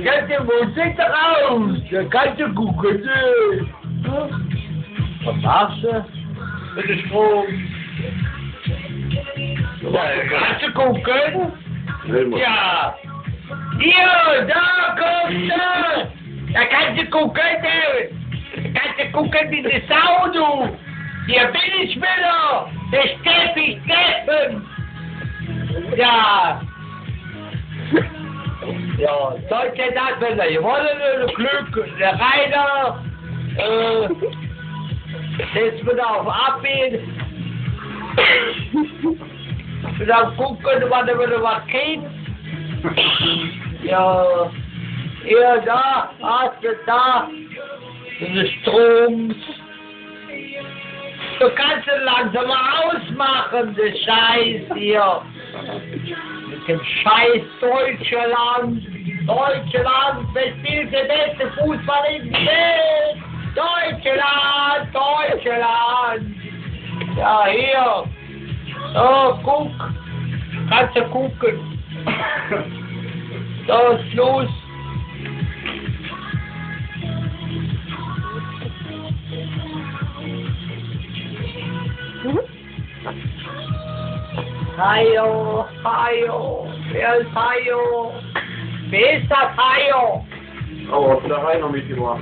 kannst du Musik raus. Da kannst du gucken. Was machst du? Mit dem Strom. Ja, kannst du gucken? Ja. Hier, da kommst du. Da kannst du gucken, Da kannst du gucken wie die Sau, du. Hier bin ich wieder. Der Steffi Steffen. Ja. Ja, sollte das werden. Wir wollen Glück. Der Rainer, das wird auf Abbild. Und dann gucken, wann er wieder was kriegt. Ja, hier, da, hast du da, den Strom. Du kannst ihn langsam ausmachen, der Scheiß hier. Mit dem Scheiß Deutschland. Deutschland, wer spielt der beste Fußball in der Welt? Deutschland, Deutschland. Ja, hier. Oh, guck. Kannst du gucken. So, Schluss. Hajo, Hajo, wer ist Hajo? Wer ist das Hajo? Oh, hast du da Rainer mitgebracht?